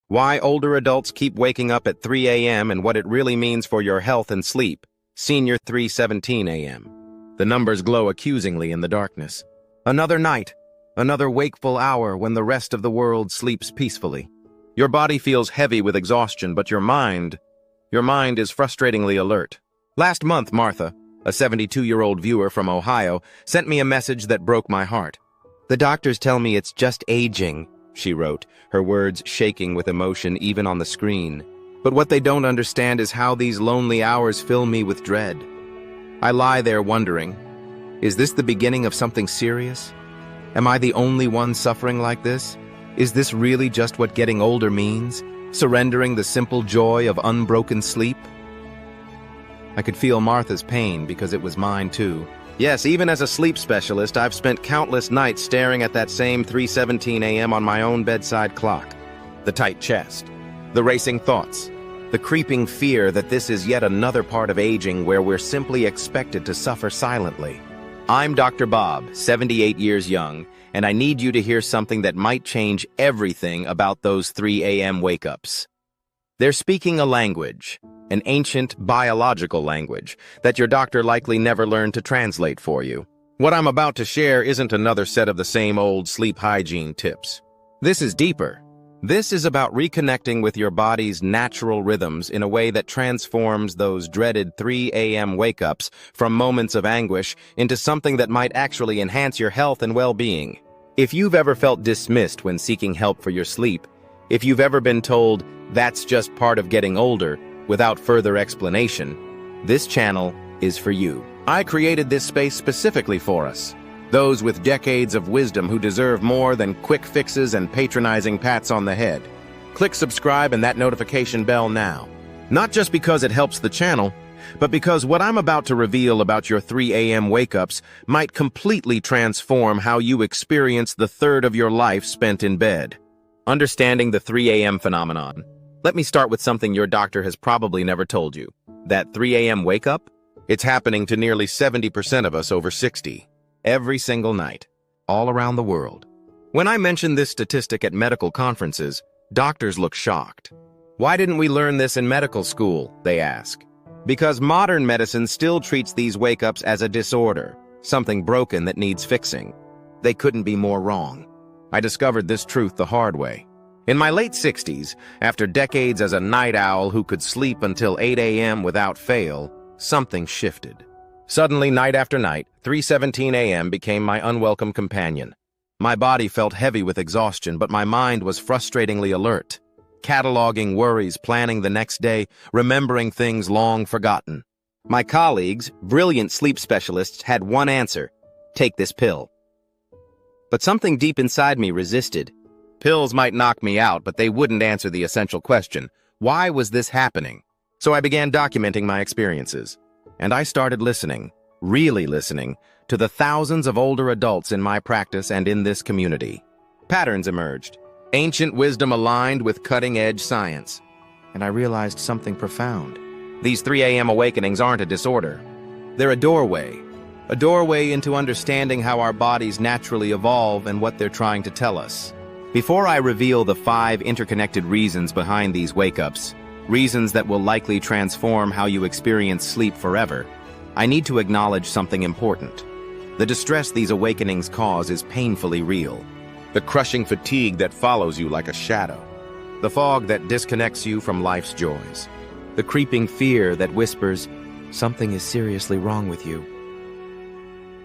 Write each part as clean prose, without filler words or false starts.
Why older adults keep waking up at 3 a.m. and what it really means for your health and sleep. Senior 3:17 a.m. The numbers glow accusingly in the darkness. Another night, another wakeful hour when the rest of the world sleeps peacefully. Your body feels heavy with exhaustion, but your mind is frustratingly alert. Last month, Martha, a 72-year-old viewer from Ohio, sent me a message that broke my heart. "The doctors tell me it's just aging," she wrote, her words shaking with emotion even on the screen. "But what they don't understand is how these lonely hours fill me with dread. I lie there wondering, is this the beginning of something serious? Am I the only one suffering like this? Is this really just what getting older means? Surrendering the simple joy of unbroken sleep?" I could feel Martha's pain because it was mine too. Yes, even as a sleep specialist, I've spent countless nights staring at that same 3:17 a.m. on my own bedside clock. The tight chest, the racing thoughts, the creeping fear that this is yet another part of aging where we're simply expected to suffer silently. I'm Dr. Bob, 78 years young, and I need you to hear something that might change everything about those 3 a.m. wake-ups. They're speaking a language, an ancient biological language, that your doctor likely never learned to translate for you. What I'm about to share isn't another set of the same old sleep hygiene tips. This is deeper. This is about reconnecting with your body's natural rhythms in a way that transforms those dreaded 3 a.m. wake-ups from moments of anguish into something that might actually enhance your health and well-being. If you've ever felt dismissed when seeking help for your sleep, if you've ever been told, "That's just part of getting older," without further explanation, this channel is for you. I created this space specifically for us, those with decades of wisdom who deserve more than quick fixes and patronizing pats on the head. Click subscribe and that notification bell now. Not just because it helps the channel, but because what I'm about to reveal about your 3 a.m. wake-ups might completely transform how you experience the third of your life spent in bed. Understanding the 3 a.m. phenomenon. Let me start with something your doctor has probably never told you. That 3 a.m. wake-up? It's happening to nearly 70% of us over 60. Every single night. All around the world. When I mention this statistic at medical conferences, doctors look shocked. Why didn't we learn this in medical school, they ask. Because modern medicine still treats these wake-ups as a disorder, something broken that needs fixing. They couldn't be more wrong. I discovered this truth the hard way. In my late 60s, after decades as a night owl who could sleep until 8 a.m. without fail, something shifted. Suddenly, night after night, 3:17 a.m. became my unwelcome companion. My body felt heavy with exhaustion, but my mind was frustratingly alert, cataloging worries, planning the next day, remembering things long forgotten. My colleagues, brilliant sleep specialists, had one answer: take this pill. But something deep inside me resisted. Pills might knock me out, but they wouldn't answer the essential question: why was this happening? So I began documenting my experiences. And I started listening, really listening, to the thousands of older adults in my practice and in this community. Patterns emerged. Ancient wisdom aligned with cutting-edge science. And I realized something profound. These 3 a.m. awakenings aren't a disorder. They're a doorway into understanding how our bodies naturally evolve and what they're trying to tell us. Before I reveal the 5 interconnected reasons behind these wake-ups, reasons that will likely transform how you experience sleep forever, I need to acknowledge something important. The distress these awakenings cause is painfully real. The crushing fatigue that follows you like a shadow. The fog that disconnects you from life's joys. The creeping fear that whispers, something is seriously wrong with you.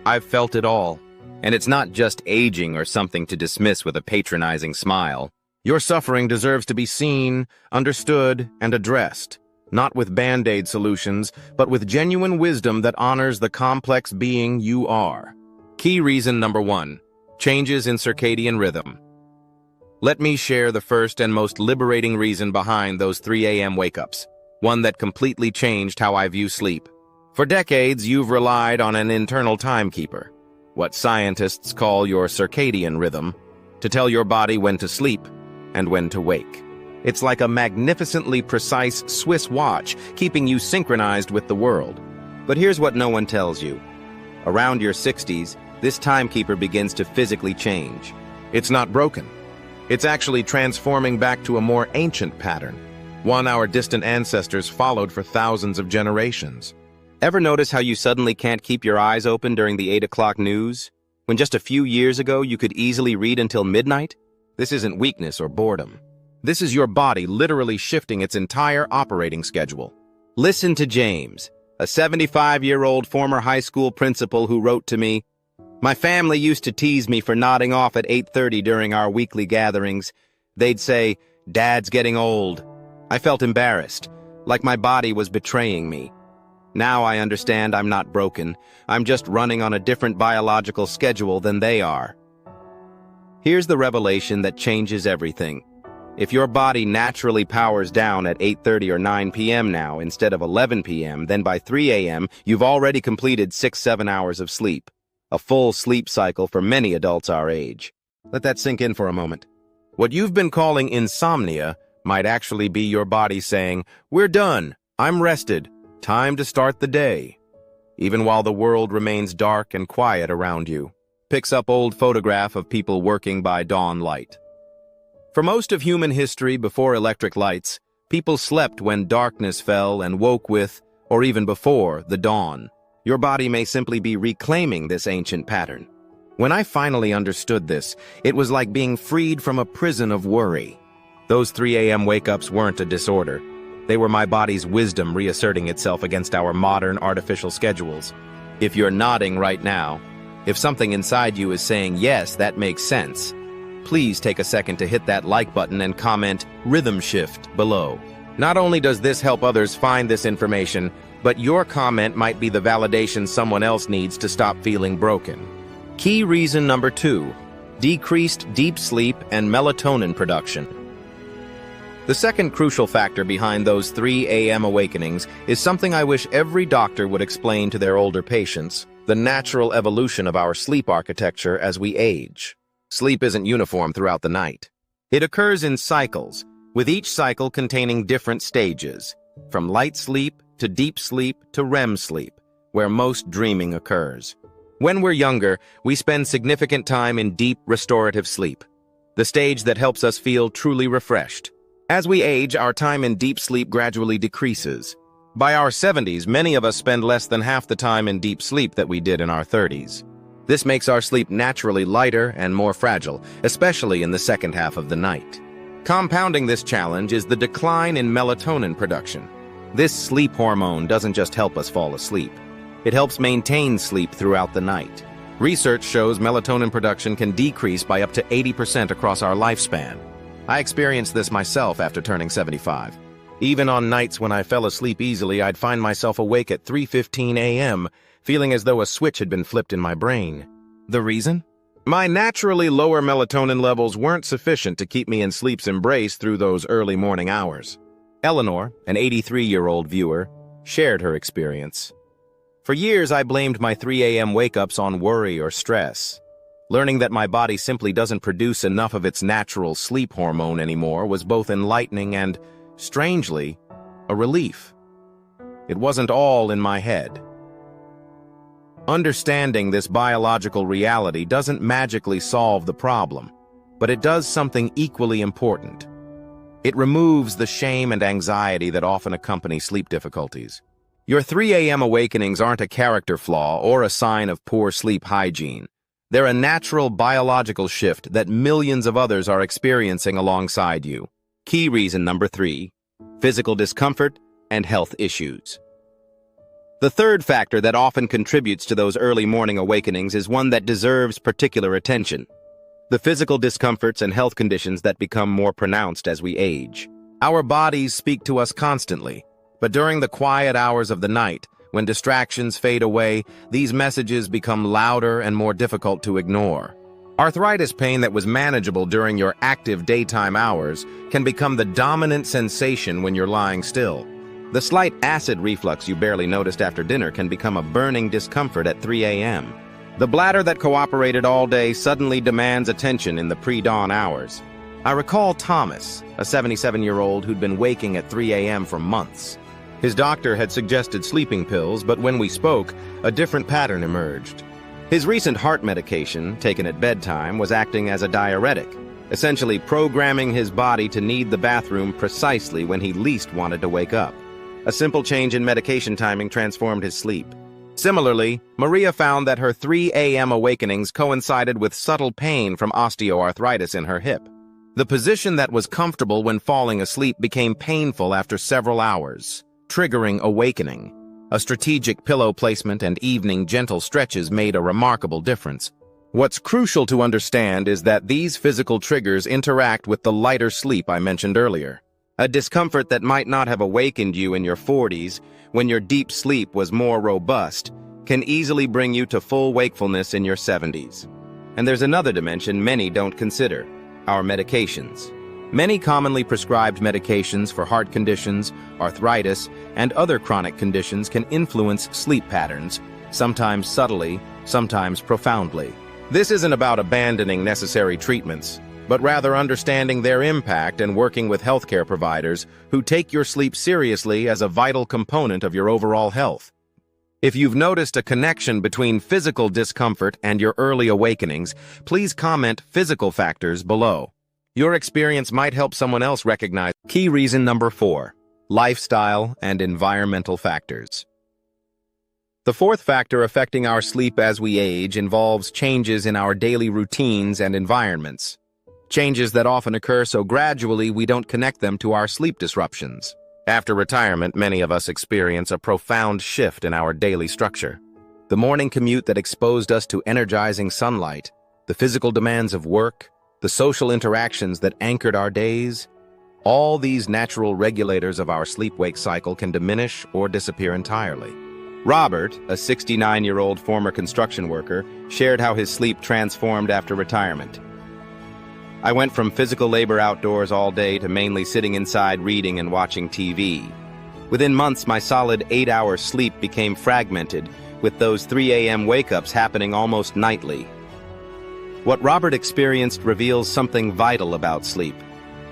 I've felt it all. And it's not just aging or something to dismiss with a patronizing smile. Your suffering deserves to be seen, understood, and addressed, not with band-aid solutions, but with genuine wisdom that honors the complex being you are. Key reason number 1, changes in circadian rhythm. Let me share the first and most liberating reason behind those 3 a.m. wake-ups, one that completely changed how I view sleep. For decades, you've relied on an internal timekeeper, what scientists call your circadian rhythm, to tell your body when to sleep and when to wake. It's like a magnificently precise Swiss watch, keeping you synchronized with the world. But here's what no one tells you. Around your 60s, this timekeeper begins to physically change. It's not broken. It's actually transforming back to a more ancient pattern, one our distant ancestors followed for thousands of generations. Ever notice how you suddenly can't keep your eyes open during the 8 o'clock news, when just a few years ago you could easily read until midnight? This isn't weakness or boredom. This is your body literally shifting its entire operating schedule. Listen to James, a 75-year-old former high school principal who wrote to me, "My family used to tease me for nodding off at 8:30 during our weekly gatherings. They'd say, 'Dad's getting old.' I felt embarrassed, like my body was betraying me. Now I understand I'm not broken. I'm just running on a different biological schedule than they are." Here's the revelation that changes everything. If your body naturally powers down at 8:30 or 9 p.m. now instead of 11 p.m., then by 3 a.m. you've already completed 6-7 hours of sleep. A full sleep cycle for many adults our age. Let that sink in for a moment. What you've been calling insomnia might actually be your body saying, "We're done. I'm rested. Time to start the day." Even while the world remains dark and quiet around you. Picks up old photograph of people working by dawn light. For most of human history before electric lights, people slept when darkness fell and woke with, or even before, the dawn. Your body may simply be reclaiming this ancient pattern. When I finally understood this, it was like being freed from a prison of worry. Those 3 a.m. wake-ups weren't a disorder. They were my body's wisdom reasserting itself against our modern artificial schedules. If you're nodding right now, if something inside you is saying, "Yes, that makes sense," please take a second to hit that like button and comment "Rhythm Shift" below. Not only does this help others find this information, but your comment might be the validation someone else needs to stop feeling broken. Key reason number 2, decreased deep sleep and melatonin production. The second crucial factor behind those 3 a.m. awakenings is something I wish every doctor would explain to their older patients: the natural evolution of our sleep architecture as we age. Sleep isn't uniform throughout the night. It occurs in cycles, with each cycle containing different stages, from light sleep to deep sleep to REM sleep, where most dreaming occurs. When we're younger, we spend significant time in deep restorative sleep, the stage that helps us feel truly refreshed. As we age, our time in deep sleep gradually decreases. By our 70s, many of us spend less than half the time in deep sleep that we did in our 30s. This makes our sleep naturally lighter and more fragile, especially in the second half of the night. Compounding this challenge is the decline in melatonin production. This sleep hormone doesn't just help us fall asleep. It helps maintain sleep throughout the night. Research shows melatonin production can decrease by up to 80% across our lifespan. I experienced this myself after turning 75. Even on nights when I fell asleep easily, I'd find myself awake at 3:15 a.m., feeling as though a switch had been flipped in my brain. The reason? My naturally lower melatonin levels weren't sufficient to keep me in sleep's embrace through those early morning hours. Eleanor, an 83-year-old viewer, shared her experience. For years, I blamed my 3 a.m. wake-ups on worry or stress. Learning that my body simply doesn't produce enough of its natural sleep hormone anymore was both enlightening and, strangely, a relief. It wasn't all in my head. Understanding this biological reality doesn't magically solve the problem, but it does something equally important. It removes the shame and anxiety that often accompany sleep difficulties. Your 3 a.m. awakenings aren't a character flaw or a sign of poor sleep hygiene. They're a natural biological shift that millions of others are experiencing alongside you. Key reason number 3, physical discomfort and health issues. The third factor that often contributes to those early morning awakenings is one that deserves particular attention: the physical discomforts and health conditions that become more pronounced as we age. Our bodies speak to us constantly, but during the quiet hours of the night, when distractions fade away, these messages become louder and more difficult to ignore. Arthritis pain that was manageable during your active daytime hours can become the dominant sensation when you're lying still. The slight acid reflux you barely noticed after dinner can become a burning discomfort at 3 a.m. The bladder that cooperated all day suddenly demands attention in the pre-dawn hours. I recall Thomas, a 77-year-old who'd been waking at 3 a.m. for months. His doctor had suggested sleeping pills, but when we spoke, a different pattern emerged. His recent heart medication, taken at bedtime, was acting as a diuretic. essentially programming his body to need the bathroom precisely when he least wanted to wake up. A simple change in medication timing transformed his sleep. Similarly, Maria found that her 3 a.m. awakenings coincided with subtle pain from osteoarthritis in her hip. The position that was comfortable when falling asleep became painful after several hours, triggering awakening. A strategic pillow placement and evening gentle stretches made a remarkable difference. What's crucial to understand is that these physical triggers interact with the lighter sleep I mentioned earlier. A discomfort that might not have awakened you in your 40s, when your deep sleep was more robust, can easily bring you to full wakefulness in your 70s. And there's another dimension many don't consider: our medications. Many commonly prescribed medications for heart conditions, arthritis, and other chronic conditions can influence sleep patterns, sometimes subtly, sometimes profoundly. This isn't about abandoning necessary treatments, but rather understanding their impact and working with healthcare providers who take your sleep seriously as a vital component of your overall health. If you've noticed a connection between physical discomfort and your early awakenings, please comment physical factors below. Your experience might help someone else recognize. Key reason number 4: lifestyle and environmental factors. The fourth factor affecting our sleep as we age involves changes in our daily routines and environments. Changes that often occur so gradually we don't connect them to our sleep disruptions. After retirement, many of us experience a profound shift in our daily structure. The morning commute that exposed us to energizing sunlight, the physical demands of work, the social interactions that anchored our days, all these natural regulators of our sleep-wake cycle can diminish or disappear entirely. Robert, a 69-year-old former construction worker, shared how his sleep transformed after retirement. I went from physical labor outdoors all day to mainly sitting inside reading and watching TV. Within months, my solid 8-hour sleep became fragmented, with those 3 a.m. wake-ups happening almost nightly. What Robert experienced reveals something vital about sleep.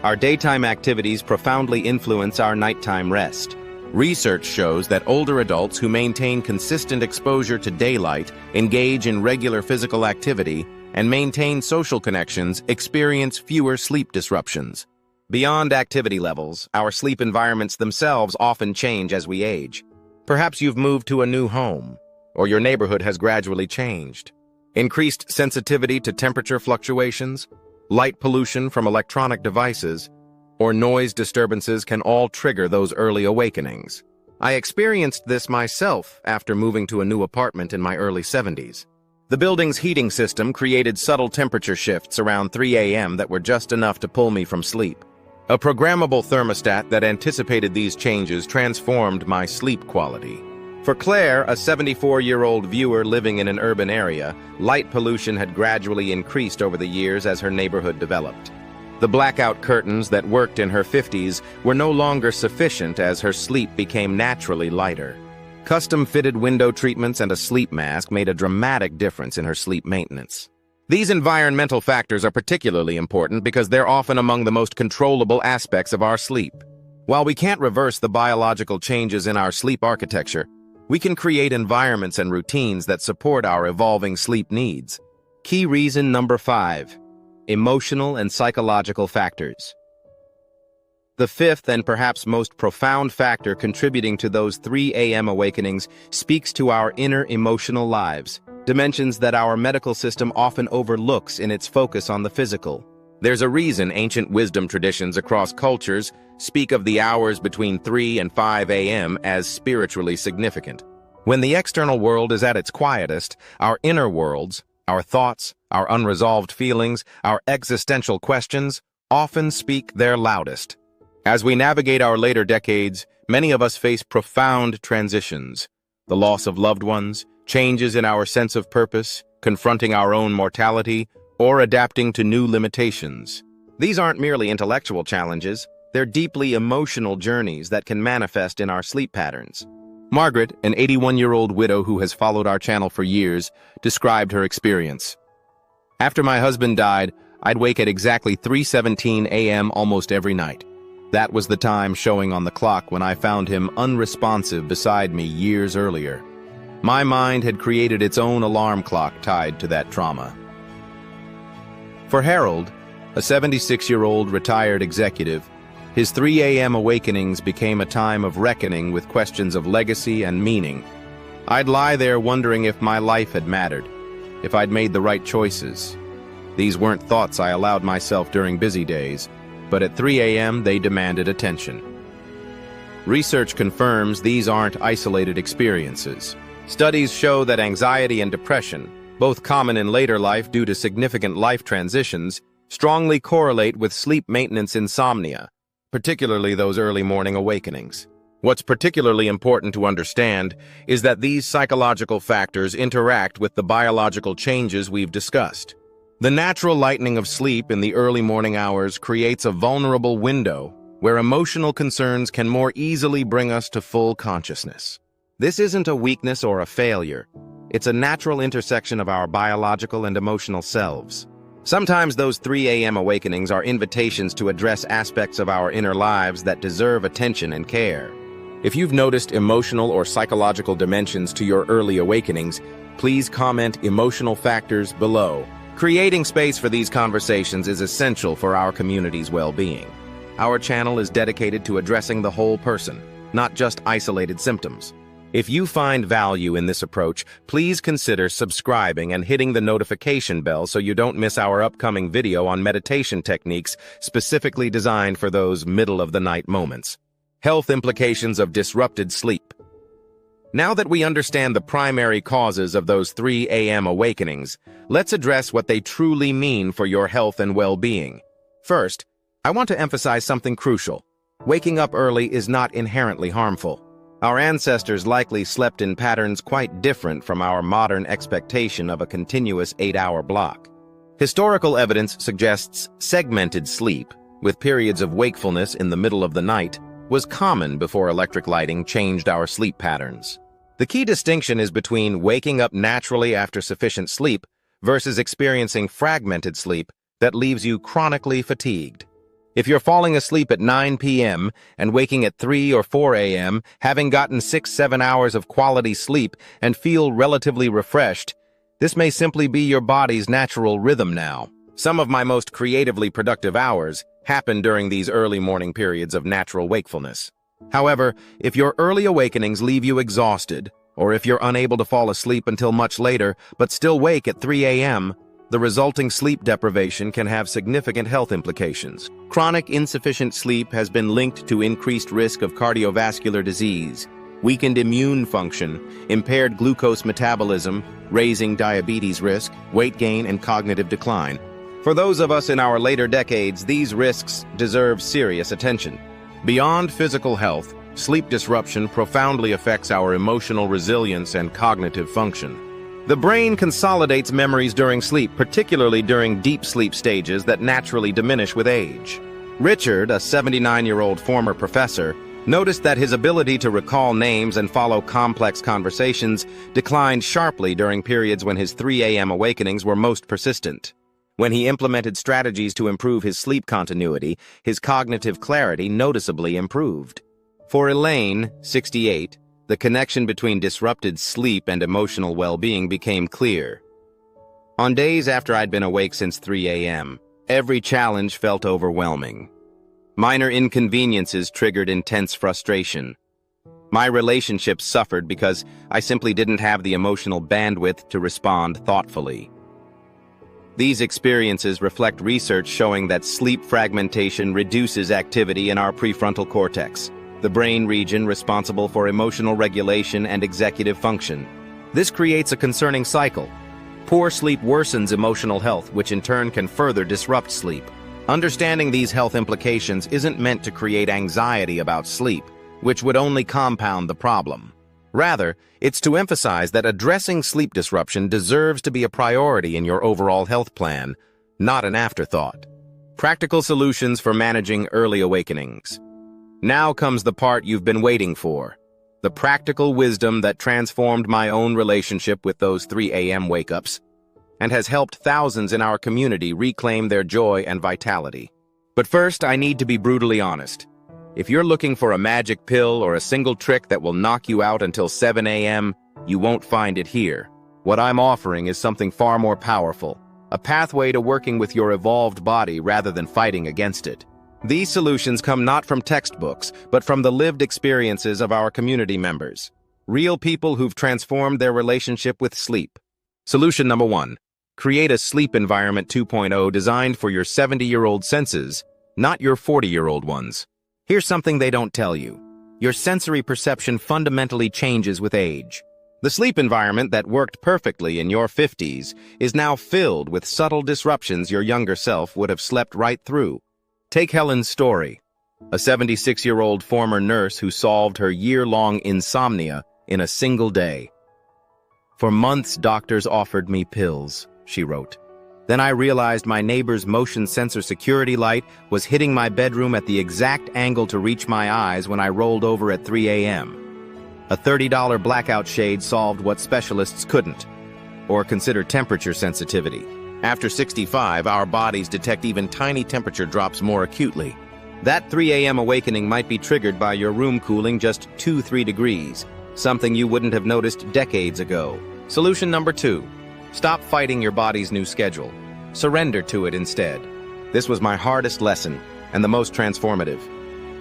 Our daytime activities profoundly influence our nighttime rest. Research shows that older adults who maintain consistent exposure to daylight, engage in regular physical activity, and maintain social connections experience fewer sleep disruptions. Beyond activity levels, our sleep environments themselves often change as we age. Perhaps you've moved to a new home, or your neighborhood has gradually changed. Increased sensitivity to temperature fluctuations, light pollution from electronic devices, or noise disturbances can all trigger those early awakenings. I experienced this myself after moving to a new apartment in my early 70s. The building's heating system created subtle temperature shifts around 3 a.m. that were just enough to pull me from sleep. A programmable thermostat that anticipated these changes transformed my sleep quality. For Claire, a 74-year-old viewer living in an urban area, light pollution had gradually increased over the years as her neighborhood developed. The blackout curtains that worked in her 50s were no longer sufficient as her sleep became naturally lighter. Custom-fitted window treatments and a sleep mask made a dramatic difference in her sleep maintenance. These environmental factors are particularly important because they're often among the most controllable aspects of our sleep. While we can't reverse the biological changes in our sleep architecture, we can create environments and routines that support our evolving sleep needs. Key reason number 5: emotional and psychological factors. The fifth and perhaps most profound factor contributing to those 3 a.m. awakenings speaks to our inner emotional lives, dimensions that our medical system often overlooks in its focus on the physical. There's a reason ancient wisdom traditions across cultures speak of the hours between 3 and 5 a.m. as spiritually significant. When the external world is at its quietest, our inner worlds, our thoughts, our unresolved feelings, our existential questions, often speak their loudest. As we navigate our later decades, many of us face profound transitions: the loss of loved ones, changes in our sense of purpose, confronting our own mortality, or adapting to new limitations. These aren't merely intellectual challenges, they're deeply emotional journeys that can manifest in our sleep patterns. Margaret, an 81-year-old widow who has followed our channel for years, described her experience. After my husband died, I'd wake at exactly 3:17 a.m. almost every night. That was the time showing on the clock when I found him unresponsive beside me years earlier. My mind had created its own alarm clock tied to that trauma. For Harold, A 76-year-old retired executive, his 3 a.m. awakenings became a time of reckoning with questions of legacy and meaning. I'd lie there wondering if my life had mattered, if I'd made the right choices. These weren't thoughts I allowed myself during busy days, but at 3 a.m. they demanded attention. Research confirms these aren't isolated experiences. Studies show that anxiety and depression, both common in later life due to significant life transitions, strongly correlate with sleep maintenance insomnia, particularly those early morning awakenings. What's particularly important to understand is that these psychological factors interact with the biological changes we've discussed. The natural lightening of sleep in the early morning hours creates a vulnerable window where emotional concerns can more easily bring us to full consciousness. This isn't a weakness or a failure. It's a natural intersection of our biological and emotional selves. Sometimes those 3 a.m. awakenings are invitations to address aspects of our inner lives that deserve attention and care. If you've noticed emotional or psychological dimensions to your early awakenings, please comment emotional factors below. Creating space for these conversations is essential for our community's well-being. Our channel is dedicated to addressing the whole person, not just isolated symptoms. If you find value in this approach, please consider subscribing and hitting the notification bell so you don't miss our upcoming video on meditation techniques specifically designed for those middle-of-the-night moments. Health implications of disrupted sleep. Now that we understand the primary causes of those 3 a.m. awakenings, let's address what they truly mean for your health and well-being. First, I want to emphasize something crucial. Waking up early is not inherently harmful. Our ancestors likely slept in patterns quite different from our modern expectation of a continuous 8-hour block. Historical evidence suggests segmented sleep, with periods of wakefulness in the middle of the night, was common before electric lighting changed our sleep patterns. The key distinction is between waking up naturally after sufficient sleep versus experiencing fragmented sleep that leaves you chronically fatigued. If you're falling asleep at 9 p.m. and waking at 3 or 4 a.m., having gotten 6-7 hours of quality sleep and feel relatively refreshed, this may simply be your body's natural rhythm now. Some of my most creatively productive hours happen during these early morning periods of natural wakefulness. However, if your early awakenings leave you exhausted, or if you're unable to fall asleep until much later but still wake at 3 a.m., the resulting sleep deprivation can have significant health implications. Chronic insufficient sleep has been linked to increased risk of cardiovascular disease, weakened immune function, impaired glucose metabolism, raising diabetes risk, weight gain, and cognitive decline. For those of us in our later decades, these risks deserve serious attention. Beyond physical health, sleep disruption profoundly affects our emotional resilience and cognitive function. The brain consolidates memories during sleep, particularly during deep sleep stages that naturally diminish with age. Richard, a 79-year-old former professor, noticed that his ability to recall names and follow complex conversations declined sharply during periods when his 3 a.m. awakenings were most persistent. When he implemented strategies to improve his sleep continuity, his cognitive clarity noticeably improved. For Elaine, 68, the connection between disrupted sleep and emotional well-being became clear. On days after I'd been awake since 3 a.m., every challenge felt overwhelming. Minor inconveniences triggered intense frustration. My relationships suffered because I simply didn't have the emotional bandwidth to respond thoughtfully. These experiences reflect research showing that sleep fragmentation reduces activity in our prefrontal cortex, the brain region responsible for emotional regulation and executive function. This creates a concerning cycle. Poor sleep worsens emotional health, which in turn can further disrupt sleep. Understanding these health implications isn't meant to create anxiety about sleep, which would only compound the problem. Rather, it's to emphasize that addressing sleep disruption deserves to be a priority in your overall health plan, not an afterthought. Practical solutions for managing early awakenings. Now comes the part you've been waiting for. The practical wisdom that transformed my own relationship with those 3 a.m. wake-ups and has helped thousands in our community reclaim their joy and vitality. But first, I need to be brutally honest. If you're looking for a magic pill or a single trick that will knock you out until 7 a.m., you won't find it here. What I'm offering is something far more powerful. a pathway to working with your evolved body rather than fighting against it. These solutions come not from textbooks, but from the lived experiences of our community members. Real people who've transformed their relationship with sleep. Solution number 1. Create a sleep environment 2.0 designed for your 70-year-old senses, not your 40-year-old ones. Here's something they don't tell you. Your sensory perception fundamentally changes with age. The sleep environment that worked perfectly in your 50s is now filled with subtle disruptions your younger self would have slept right through. Take Helen's story, a 76-year-old former nurse who solved her year-long insomnia in a single day. "For months, doctors offered me pills," she wrote. "Then I realized my neighbor's motion sensor security light was hitting my bedroom at the exact angle to reach my eyes when I rolled over at 3 a.m. A $30 blackout shade solved what specialists couldn't, or consider temperature sensitivity. After 65, our bodies detect even tiny temperature drops more acutely. That 3 a.m. awakening might be triggered by your room cooling just 2-3 degrees, something you wouldn't have noticed decades ago. Solution number 2. Stop fighting your body's new schedule. Surrender to it instead. This was my hardest lesson, and the most transformative.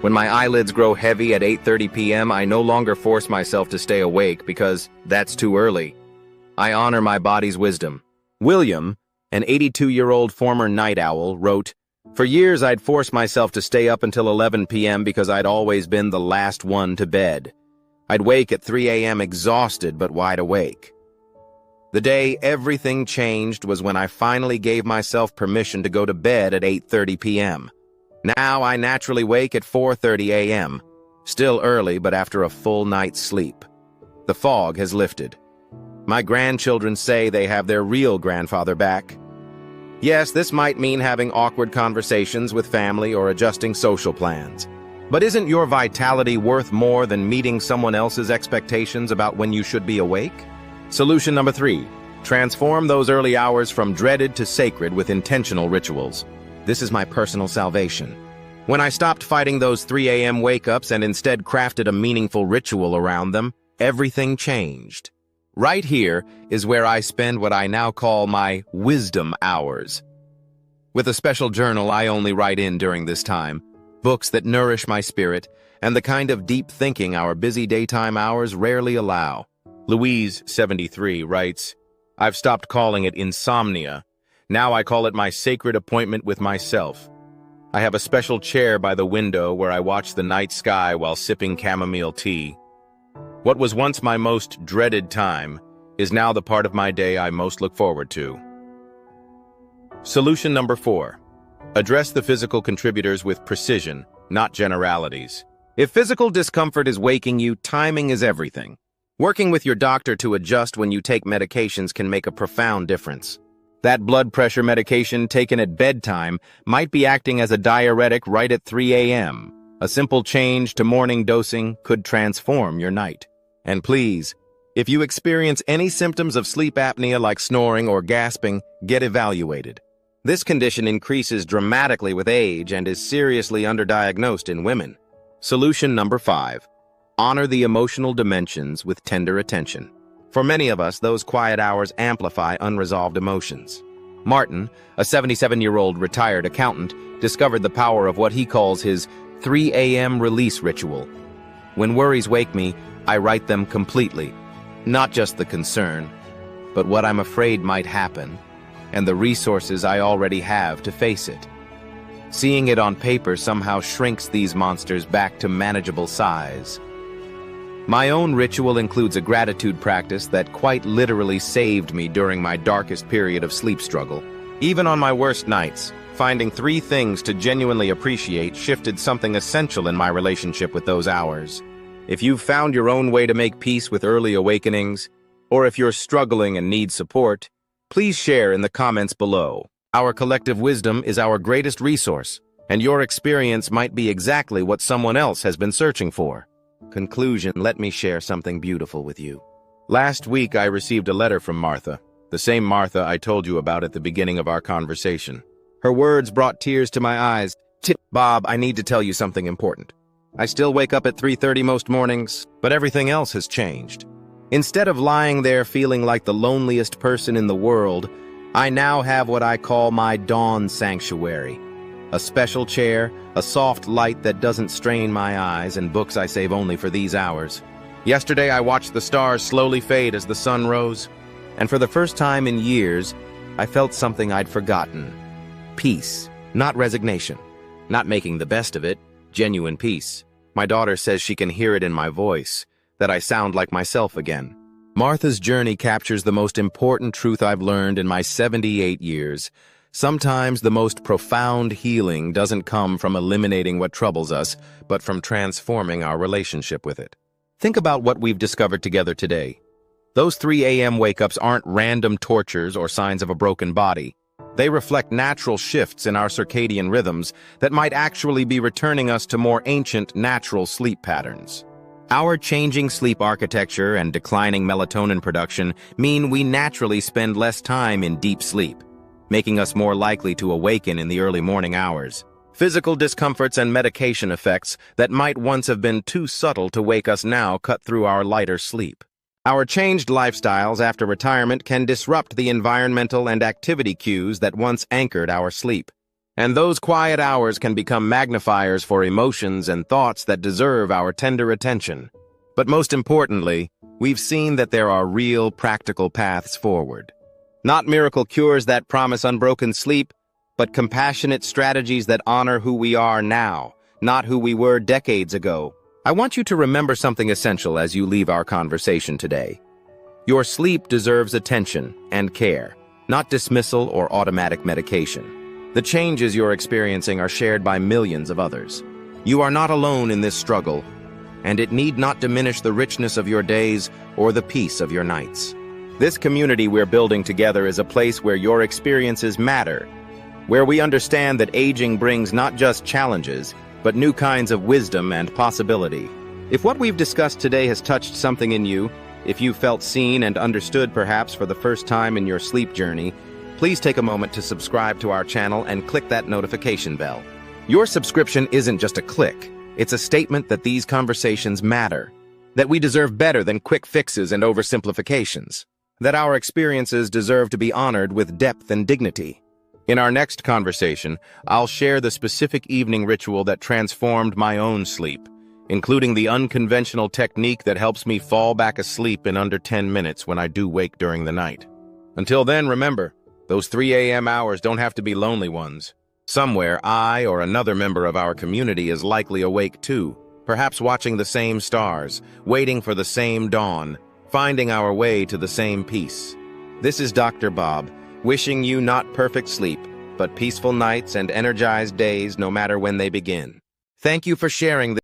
When my eyelids grow heavy at 8:30 p.m., I no longer force myself to stay awake because that's too early. I honor my body's wisdom. William, an 82-year-old former night owl, wrote, "For years I'd force myself to stay up until 11 p.m. because I'd always been the last one to bed. I'd wake at 3 a.m. exhausted but wide awake. The day everything changed was when I finally gave myself permission to go to bed at 8:30 p.m. Now I naturally wake at 4:30 a.m. Still early, but after a full night's sleep. The fog has lifted. My grandchildren say they have their real grandfather back. Yes, this might mean having awkward conversations with family or adjusting social plans. But isn't your vitality worth more than meeting someone else's expectations about when you should be awake?" Solution number 3. Transform those early hours from dreaded to sacred with intentional rituals. This is my personal salvation. When I stopped fighting those 3 a.m. wake-ups and instead crafted a meaningful ritual around them, everything changed. Right here is where I spend what I now call my wisdom hours. With a special journal I only write in during this time, books that nourish my spirit, and the kind of deep thinking our busy daytime hours rarely allow. Louise, 73, writes, "I've stopped calling it insomnia. Now I call it my sacred appointment with myself. I have a special chair by the window where I watch the night sky while sipping chamomile tea. What was once my most dreaded time is now the part of my day I most look forward to." Solution number 4. Address the physical contributors with precision, not generalities. If physical discomfort is waking you, timing is everything. Working with your doctor to adjust when you take medications can make a profound difference. That blood pressure medication taken at bedtime might be acting as a diuretic right at 3 a.m. A simple change to morning dosing could transform your night. And please, if you experience any symptoms of sleep apnea like snoring or gasping, get evaluated. This condition increases dramatically with age and is seriously underdiagnosed in women. Solution number 5. Honor the emotional dimensions with tender attention. For many of us, those quiet hours amplify unresolved emotions. Martin, a 77-year-old retired accountant, discovered the power of what he calls his 3 a.m. release ritual. When worries wake me, I write them completely. Not just the concern, but what I'm afraid might happen, and the resources I already have to face it. Seeing it on paper somehow shrinks these monsters back to manageable size. My own ritual includes a gratitude practice that quite literally saved me during my darkest period of sleep struggle. Even on my worst nights, finding 3 things to genuinely appreciate shifted something essential in my relationship with those hours. If you've found your own way to make peace with early awakenings, or if you're struggling and need support, please share in the comments below. Our collective wisdom is our greatest resource, and your experience might be exactly what someone else has been searching for. Conclusion, let me share something beautiful with you. Last week, I received a letter from Martha, the same Martha I told you about at the beginning of our conversation. Her words brought tears to my eyes. "Bob, I need to tell you something important. I still wake up at 3:30 most mornings, but everything else has changed. Instead of lying there feeling like the loneliest person in the world, I now have what I call my dawn sanctuary. A special chair, a soft light that doesn't strain my eyes, and books I save only for these hours. Yesterday I watched the stars slowly fade as the sun rose, and for the first time in years, I felt something I'd forgotten. Peace, not resignation. Not making the best of it, genuine peace. My daughter says she can hear it in my voice, that I sound like myself again. Martha's journey captures the most important truth I've learned in my 78 years. Sometimes the most profound healing doesn't come from eliminating what troubles us, but from transforming our relationship with it. Think about what we've discovered together today. Those 3 a.m. wake-ups aren't random tortures or signs of a broken body. They reflect natural shifts in our circadian rhythms that might actually be returning us to more ancient, natural sleep patterns. Our changing sleep architecture and declining melatonin production mean we naturally spend less time in deep sleep, making us more likely to awaken in the early morning hours. Physical discomforts and medication effects that might once have been too subtle to wake us now cut through our lighter sleep. Our changed lifestyles after retirement can disrupt the environmental and activity cues that once anchored our sleep. And those quiet hours can become magnifiers for emotions and thoughts that deserve our tender attention. But most importantly, we've seen that there are real, practical paths forward. Not miracle cures that promise unbroken sleep, but compassionate strategies that honor who we are now, not who we were decades ago. I want you to remember something essential as you leave our conversation today. Your sleep deserves attention and care, not dismissal or automatic medication. The changes you're experiencing are shared by millions of others. You are not alone in this struggle, and it need not diminish the richness of your days or the peace of your nights. This community we're building together is a place where your experiences matter, where we understand that aging brings not just challenges, but new kinds of wisdom and possibility. If what we've discussed today has touched something in you, if you felt seen and understood perhaps for the first time in your sleep journey, please take a moment to subscribe to our channel and click that notification bell. Your subscription isn't just a click, it's a statement that these conversations matter, that we deserve better than quick fixes and oversimplifications, that our experiences deserve to be honored with depth and dignity. In our next conversation, I'll share the specific evening ritual that transformed my own sleep, including the unconventional technique that helps me fall back asleep in under 10 minutes when I do wake during the night. Until then, remember, those 3 a.m. hours don't have to be lonely ones. Somewhere, I or another member of our community is likely awake too, perhaps watching the same stars, waiting for the same dawn, finding our way to the same peace. This is Dr. Bob, wishing you not perfect sleep, but peaceful nights and energized days no matter when they begin. Thank you for sharing this.